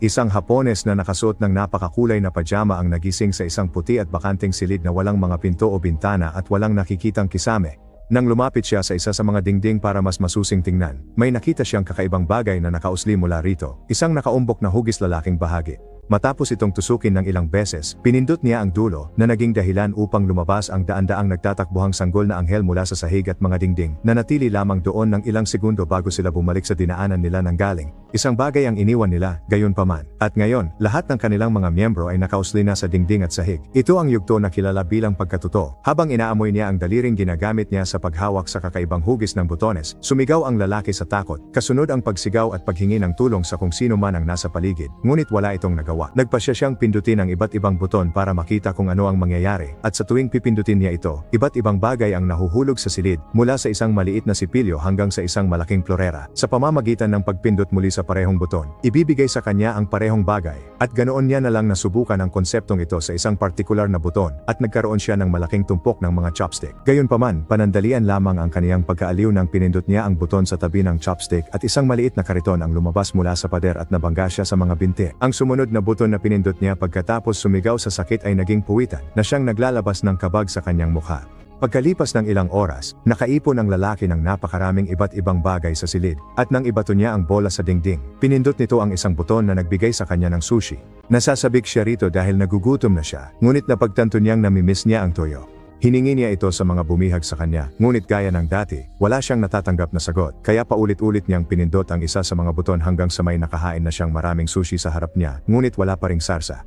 Isang Hapones na nakasuot ng napakakulay na pajama ang nagising sa isang puti at bakanting silid na walang mga pinto o bintana at walang nakikitang kisame. Nang lumapit siya sa isa sa mga dingding para mas masusing tingnan, may nakita siyang kakaibang bagay na nakausli mula rito, isang nakaumbok na hugis lalaking bahagi. Matapos itong tusukin ng ilang beses, pinindot niya ang dulo na naging dahilan upang lumabas ang daan-daang nagtatakbuhang sanggol na anghel mula sa sahig at mga dingding na natili lamang doon ng ilang segundo bago sila bumalik sa dinaanan nila nang galing. Isang bagay ang iniwan nila, gayunpaman. At ngayon, lahat ng kanilang mga miyembro ay nakausli na sa dingding at sahig. Ito ang yugto na kilala bilang pagkatuto. Habang inaamoy niya ang daliring ginagamit niya sa paghawak sa kakaibang hugis ng butones, sumigaw ang lalaki sa takot. Kasunod ang pagsigaw at paghingi ng tulong sa kung sino man ang nasa paligid, ngunit wala itong nagawa. Nagpasya siyang pindutin ang iba't ibang buton para makita kung ano ang mangyayari, at sa tuwing pipindutin niya ito, iba't ibang bagay ang nahuhulog sa silid, mula sa isang maliit na sipilyo hanggang sa isang malaking florera. Sa pamamagitan ng pagpindot muli sa parehong buton, ibibigay sa kanya ang parehong bagay, at ganoon niya na lang nasubukan ang konseptong ito sa isang partikular na buton, at nagkaroon siya ng malaking tumpok ng mga chopstick. Gayunpaman, panandalian lamang ang kaniyang pagkaaliw nang pinindot niya ang buton sa tabi ng chopstick at isang maliit na kariton ang lumabas mula sa pader at nabangga siya sa mga binti. Ang sumunod na buton na pinindot niya pagkatapos sumigaw sa sakit ay naging puwitan na siyang naglalabas ng kabag sa kanyang mukha. Pagkalipas ng ilang oras, nakaipon ang lalaki ng napakaraming iba't ibang bagay sa silid, at nang ibato niya ang bola sa dingding, pinindot nito ang isang buton na nagbigay sa kanya ng sushi. Nasasabik siya rito dahil nagugutom na siya, ngunit napagtanto niyang namimiss niya ang toyo. Hiningi niya ito sa mga bumihag sa kanya, ngunit gaya ng dati, wala siyang natatanggap na sagot, kaya paulit-ulit niyang pinindot ang isa sa mga buton hanggang sa may nakahain na siyang maraming sushi sa harap niya, ngunit wala pa ring sarsa.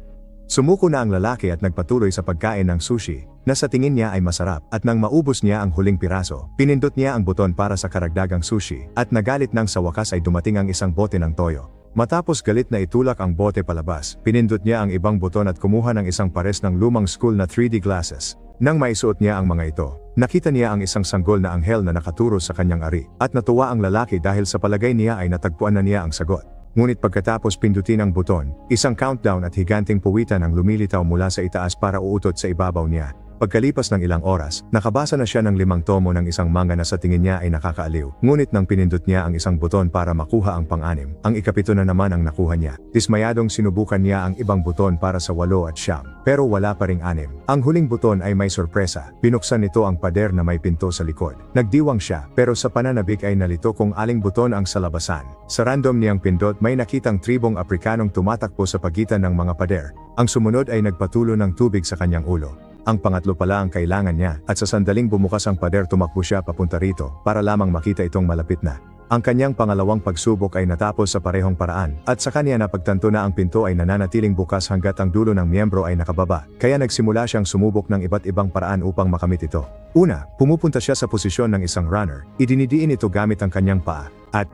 Sumuko na ang lalaki at nagpatuloy sa pagkain ng sushi, na sa tingin niya ay masarap, at nang maubos niya ang huling piraso, pinindot niya ang buton para sa karagdagang sushi, at nagalit nang sa wakas ay dumating ang isang bote ng toyo. Matapos galit na itulak ang bote palabas, pinindot niya ang ibang buton at kumuha ng isang pares ng lumang school na 3D glasses. Nang maisuot niya ang mga ito, nakita niya ang isang sanggol na anghel na nakaturo sa kanyang ari, at natuwa ang lalaki dahil sa palagay niya ay natagpuan na niya ang sagot. Ngunit pagkatapos pindutin ang buton, isang countdown at higanting puwitan ang lumilitaw mula sa itaas para uutot sa ibabaw niya. Pagkalipas ng ilang oras, nakabasa na siya ng 5 tomo ng isang manga na sa tingin niya ay nakakaaliw. Ngunit nang pinindot niya ang isang buton para makuha ang pang-6, ang ika-7 na naman ang nakuha niya. Dismayadong sinubukan niya ang ibang buton para sa 8 at 9, pero wala pa ring 6. Ang huling buton ay may sorpresa. Binuksan nito ang pader na may pinto sa likod. Nagdiwang siya, pero sa pananabik ay nalito kung aling buton ang sa labasan. Sa random niyang pindot may nakitang tribong Aprikanong tumatakbo sa pagitan ng mga pader. Ang sumunod ay nagpatulo ng tubig sa kanyang ulo. Ang pangatlo pala ang kailangan niya, at sa sandaling bumukas ang pader tumakbo siya papunta rito, para lamang makita itong malapit na. Ang kanyang pangalawang pagsubok ay natapos sa parehong paraan, at sa kanya napagtanto na ang pinto ay nananatiling bukas hanggat ang dulo ng miyembro ay nakababa, kaya nagsimula siyang sumubok ng iba't ibang paraan upang makamit ito. Una, pumupunta siya sa posisyon ng isang runner, idinidiin ito gamit ang kanyang paa, at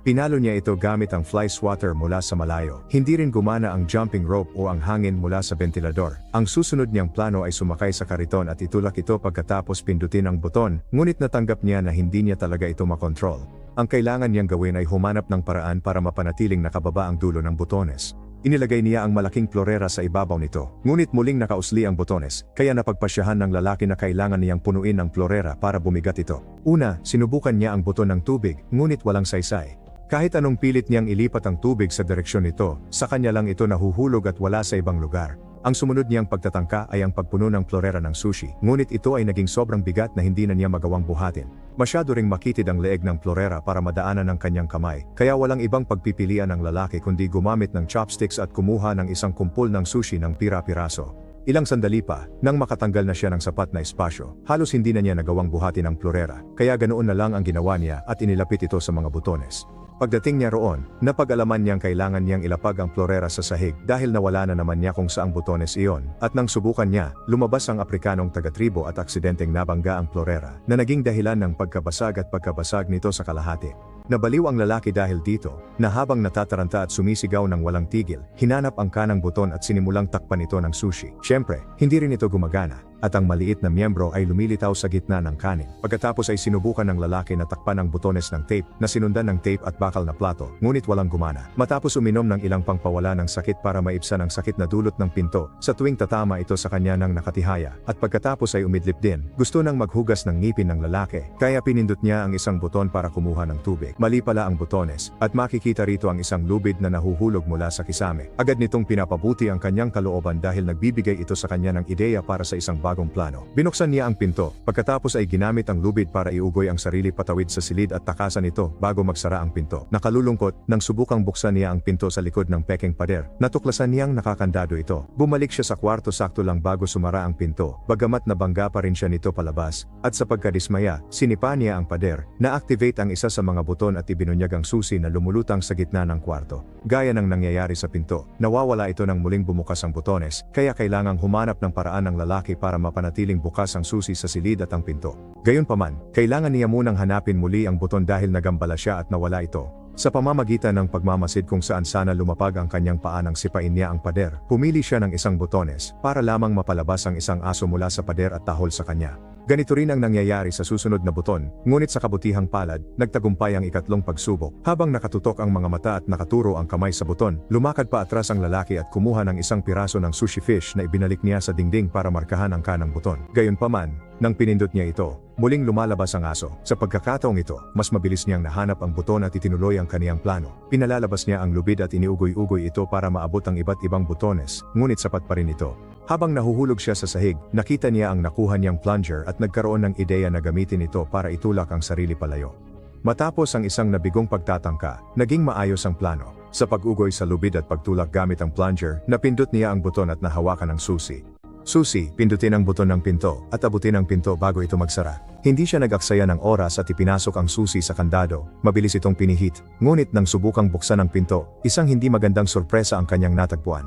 pinalo niya ito gamit ang fly swatter mula sa malayo. Hindi rin gumana ang jumping rope o ang hangin mula sa ventilador. Ang susunod niyang plano ay sumakay sa kariton at itulak ito pagkatapos pindutin ang buton, ngunit natanggap niya na hindi niya talaga ito makontrol. Ang kailangan niyang gawin ay humanap ng paraan para mapanatiling nakababa ang dulo ng butones. Inilagay niya ang malaking florera sa ibabaw nito, ngunit muling nakausli ang butones, kaya napagpasyahan ng lalaki na kailangan niyang punuin ang florera para bumigat ito. Una, sinubukan niya ang buton ng tubig, ngunit walang saysay. Kahit anong pilit niyang ilipat ang tubig sa direksyon nito, sa kanya lang ito nahuhulog at wala sa ibang lugar. Ang sumunod niyang pagtatangka ay ang pagpuno ng florera ng sushi, ngunit ito ay naging sobrang bigat na hindi na niya magawang buhatin. Masyado ring makitid ang leeg ng florera para madaanan ng kanyang kamay, kaya walang ibang pagpipilian ng lalaki kundi gumamit ng chopsticks at kumuha ng isang kumpol ng sushi ng pira-piraso. Ilang sandali pa, nang makatanggal na siya ng sapat na espasyo, halos hindi na niya nagawang buhatin ang florera, kaya ganoon na lang ang ginawa niya at inilapit ito sa mga butones. Pagdating niya roon, napag-alaman niyang kailangan niyang ilapag ang florera sa sahig dahil nawala na naman niya kung saang butones iyon, at nang subukan niya, lumabas ang Aprikanong taga-tribo at aksidenteng nabangga ang florera, na naging dahilan ng pagkabasag at pagkabasag nito sa kalahati. Nabaliw ang lalaki dahil dito, na habang natataranta at sumisigaw ng walang tigil, hinanap ang kanang buton at sinimulang takpan ito ng sushi. Siyempre, hindi rin ito gumagana. at ang maliit na miyembro ay lumilitaw sa gitna ng kanin. Pagkatapos ay sinubukan ng lalaki na takpan ang butones ng tape na sinundan ng tape at bakal na plato, ngunit walang gumana. Matapos uminom ng ilang pangpawala ng sakit para maibsan ang sakit na dulot ng pinto, sa tuwing tatama ito sa kanya ng nakatihaya, at pagkatapos ay umidlip din, gusto nang maghugas ng ngipin ng lalaki, kaya pinindot niya ang isang buton para kumuha ng tubig. Mali pala ang butones, at makikita rito ang isang lubid na nahuhulog mula sa kisame. Agad nitong pinapabuti ang kanyang kalooban dahil nagbibigay ito sa kanya ng ideya para sa isang bagong plano. Binuksan niya ang pinto, pagkatapos ay ginamit ang lubid para iugoy ang sarili patawid sa silid at takasan ito bago magsara ang pinto. Nakalulungkot, nang subukang buksan niya ang pinto sa likod ng peking pader, natuklasan niyang nakakandado ito. Bumalik siya sa kwarto sakto lang bago sumara ang pinto, bagamat nabangga pa rin siya nito palabas, at sa pagkadismaya, sinipa niya ang pader, na-activate ang isa sa mga buton at ibinunyag ang susi na lumulutang sa gitna ng kwarto. Gaya ng nangyayari sa pinto, nawawala ito nang muling bumukas ang butones, kaya kailangang humanap ng paraan ng lalaki para mapanatiling bukas ang susi sa silid at ang pinto. Gayunpaman, kailangan niya munang hanapin muli ang buton dahil nagambala siya at nawala ito. Sa pamamagitan ng pagmamasid kung saan sana lumapag ang kanyang paa nang sipain niya ang pader, pumili siya ng isang butones para lamang mapalabas ang isang aso mula sa pader at tahol sa kanya. Ganito rin ang nangyayari sa susunod na buton, ngunit sa kabutihang palad, nagtagumpay ang ikatlong pagsubok. Habang nakatutok ang mga mata at nakaturo ang kamay sa buton, lumakad pa atras ang lalaki at kumuha ng isang piraso ng sushi fish na ibinalik niya sa dingding para markahan ang kanang buton. Gayunpaman, nang pinindot niya ito, muling lumalabas ang aso. Sa pagkakataong ito, mas mabilis niyang nahanap ang buton at itinuloy ang kaniyang plano. Pinalalabas niya ang lubid at iniugoy-ugoy ito para maabot ang iba't ibang butones, ngunit sapat pa rin ito. Habang nahuhulog siya sa sahig, nakita niya ang nakuha niyang plunger at nagkaroon ng ideya na gamitin ito para itulak ang sarili palayo. Matapos ang isang nabigong pagtatangka, naging maayos ang plano. Sa pag-ugoy sa lubid at pagtulak gamit ang plunger, napindot niya ang buton at nahawakan ang susi. Susi, pindutin ang buton ng pinto, at abutin ang pinto bago ito magsara. Hindi siya nag-aksaya ng oras at ipinasok ang susi sa kandado, mabilis itong pinihit, ngunit nang subukang buksan ang pinto, isang hindi magandang sorpresa ang kanyang natagpuan.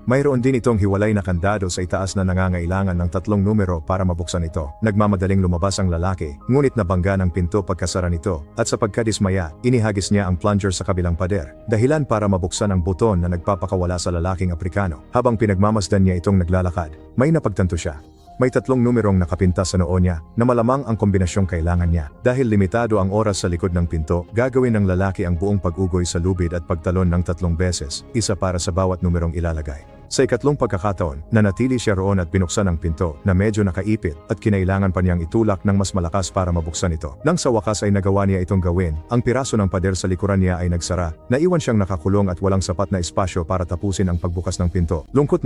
Mayroon din itong hiwalay na kandado sa itaas na nangangailangan ng 3 numero para mabuksan ito. Nagmamadaling lumabas ang lalaki, ngunit nabangga ng pinto pagkasara nito, at sa pagkadismaya, inihagis niya ang plunger sa kabilang pader, dahilan para mabuksan ang buton na nagpapakawala sa lalaking Aprikano. Habang pinagmamasdan niya itong naglalakad, may napagtanto siya. May 3 numerong nakapinta sa noo niya, na malamang ang kombinasyong kailangan niya. Dahil limitado ang oras sa likod ng pinto, gagawin ng lalaki ang buong pag-ugoy sa lubid at pagtalon ng 3 beses, isa para sa bawat numerong ilalagay. Sa ikatlong pagkakataon, nanatili siya roon at binuksan ang pinto na medyo nakaipit at kinailangan pa niyang itulak ng mas malakas para mabuksan ito. Nang sa wakas ay nagawa niya itong gawin, ang piraso ng pader sa likuran niya ay nagsara, naiwan siyang nakakulong at walang sapat na espasyo para tapusin ang pagbukas ng pinto. Lungkot,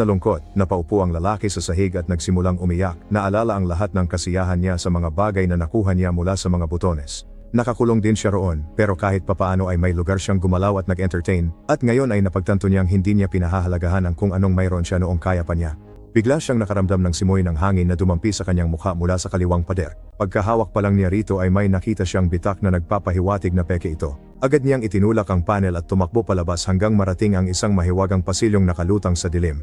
napaupo ang lalaki sa sahig at nagsimulang umiyak, naalala ang lahat ng kasiyahan niya sa mga bagay na nakuha niya mula sa mga butones. Nakakulong din siya roon, pero kahit papaano ay may lugar siyang gumalaw at nag-entertain, at ngayon ay napagtanto niyang hindi niya pinahahalagahan ang kung anong mayroon siya noong kaya pa niya. Bigla siyang nakaramdam ng simoy ng hangin na dumampi sa kanyang mukha mula sa kaliwang pader. Pagkahawak pa lang niya rito ay may nakita siyang bitak na nagpapahiwatig na peke ito. Agad niyang itinulak ang panel at tumakbo palabas hanggang marating ang isang mahiwagang pasilyong nakalutang sa dilim.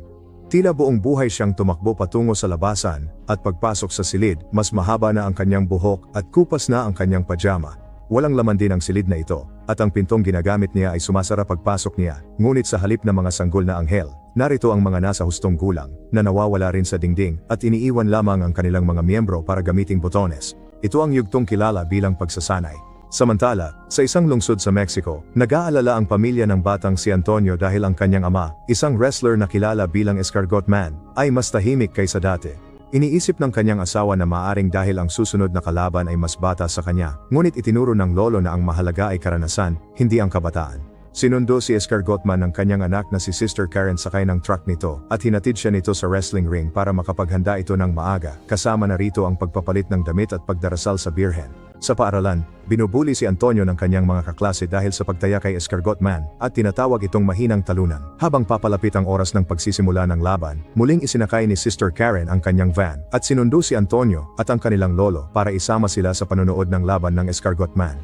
Tila buong buhay siyang tumakbo patungo sa labasan, at pagpasok sa silid, mas mahaba na ang kanyang buhok at kupas na ang kanyang pajama. Walang laman din ang silid na ito, at ang pintong ginagamit niya ay sumasara pagpasok niya, ngunit sa halip ng mga sanggol na anghel, narito ang mga nasa hustong gulang, na nawawala rin sa dingding, at iniiwan lamang ang kanilang mga miyembro para gamiting botones. Ito ang yugtong kilala bilang pagsasanay. Samantala, sa isang lungsod sa Mexico, nag-aalala ang pamilya ng batang si Antonio dahil ang kanyang ama, isang wrestler na kilala bilang Escargot Man, ay mas tahimik kaysa dati. Iniisip ng kanyang asawa na maaring dahil ang susunod na kalaban ay mas bata sa kanya, ngunit itinuro ng lolo na ang mahalaga ay karanasan, hindi ang kabataan. Sinundo si Escargot Man ng kanyang anak na si Sister Karen sakay ng truck nito, at hinatid siya nito sa wrestling ring para makapaghanda ito ng maaga, kasama na rito ang pagpapalit ng damit at pagdarasal sa birhen. Sa paaralan, binubuli si Antonio ng kanyang mga kaklase dahil sa pagtaya kay Escargot Man, at tinatawag itong mahinang talunan. Habang papalapit ang oras ng pagsisimula ng laban, muling isinakay ni Sister Karen ang kanyang van, at sinundo si Antonio at ang kanilang lolo para isama sila sa panonood ng laban ng Escargot Man.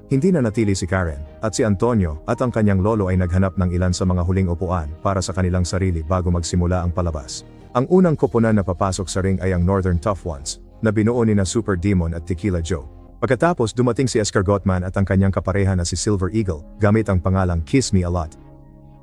Hindi na natili si Karen, at si Antonio at ang kanyang lolo ay naghanap ng ilan sa mga huling upuan para sa kanilang sarili bago magsimula ang palabas. Ang unang koponan na papasok sa ring ay ang Northern Tough Ones, na binuo ni na Super Demon at Tequila Joe. Pagkatapos dumating si Escargot Man at ang kanyang kapareha na si Silver Eagle, gamit ang pangalang Kiss Me A Lot.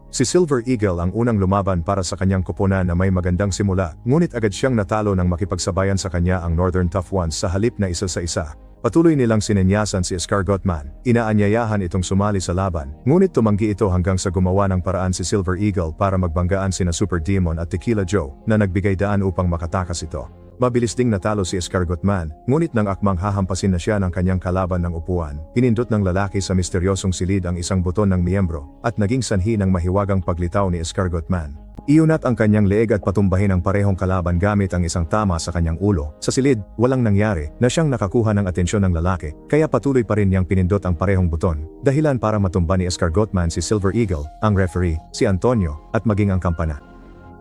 Si Silver Eagle ang unang lumaban para sa kanyang koponan na may magandang simula, ngunit agad siyang natalo nang makipagsabayan sa kanya ang Northern Tough Ones sa halip na isa sa isa. Patuloy nilang sinenyasan si Escargotman, inaanyayahan itong sumali sa laban, ngunit tumanggi ito hanggang sa gumawa ng paraan si Silver Eagle para magbanggaan sina Super Demon at Tequila Joe na nagbigay daan upang makatakas ito. Mabilis ding natalo si Escargotman, ngunit nang akmang hahampasin na siya ng kanyang kalaban ng upuan, pinindot ng lalaki sa misteryosong silid ang isang buton ng miyembro, at naging sanhi ng mahiwagang paglitaw ni Escargotman. Iunat ang kanyang leeg at patumbahin ang parehong kalaban gamit ang isang tama sa kanyang ulo. Sa silid, walang nangyari na siyang nakakuha ng atensyon ng lalaki, kaya patuloy pa rin niyang pinindot ang parehong buton, dahilan para matumba ni Escargotman si Silver Eagle, ang referee, si Antonio, at maging ang kampana.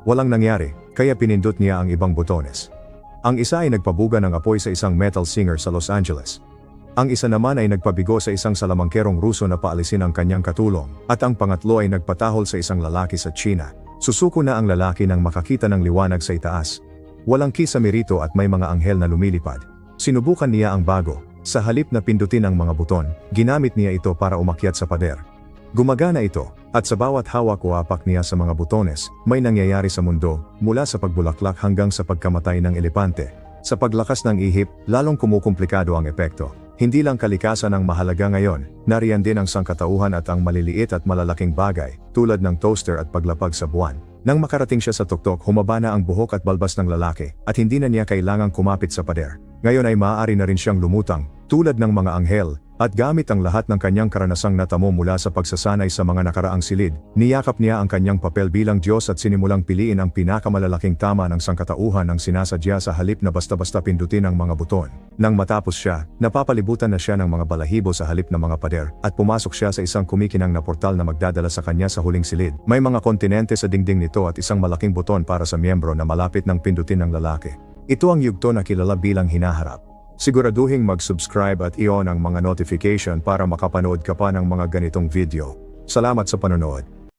Walang nangyari, kaya pinindot niya ang ibang butones. Ang isa ay nagpabuga ng apoy sa isang metal singer sa Los Angeles. Ang isa naman ay nagpabigo sa isang salamangkerong Ruso na paalisin ang kanyang katulong, at ang pangatlo ay nagpatahol sa isang lalaki sa China. Susuko na ang lalaki nang makakita ng liwanag sa itaas. Walang kisame rito at may mga anghel na lumilipad. Sinubukan niya ang bago. Sa halip na pindutin ang mga buton, ginamit niya ito para umakyat sa pader. Gumagana ito, at sa bawat hawak o apak niya sa mga butones, may nangyayari sa mundo, mula sa pagbulaklak hanggang sa pagkamatay ng elepante. Sa paglakas ng ihip, lalong kumukomplikado ang epekto. Hindi lang kalikasan ang mahalaga ngayon, nariyan din ang sangkatauhan at ang maliliit at malalaking bagay, tulad ng toaster at paglapag sa buwan. Nang makarating siya sa tuktok, humaba na ang buhok at balbas ng lalaki, at hindi na niya kailangang kumapit sa pader. Ngayon ay maaari na rin siyang lumutang, tulad ng mga anghel, at gamit ang lahat ng kanyang karanasang natamo mula sa pagsasanay sa mga nakaraang silid, niyakap niya ang kanyang papel bilang Diyos at sinimulang piliin ang pinakamalalaking tama ng sangkatauhan ng sinasadya sa halip na basta-basta pindutin ang mga buton. Nang matapos siya, napapalibutan na siya ng mga balahibo sa halip ng mga pader, at pumasok siya sa isang kumikinang na portal na magdadala sa kanya sa huling silid. May mga kontinente sa dingding nito at isang malaking buton para sa miyembro na malapit ng pindutin ng lalaki. Ito ang yugto na kilala bilang hinaharap. Siguraduhing mag-subscribe at i-on ang mga notification para makapanood ka pa ng mga ganitong video. Salamat sa panonood.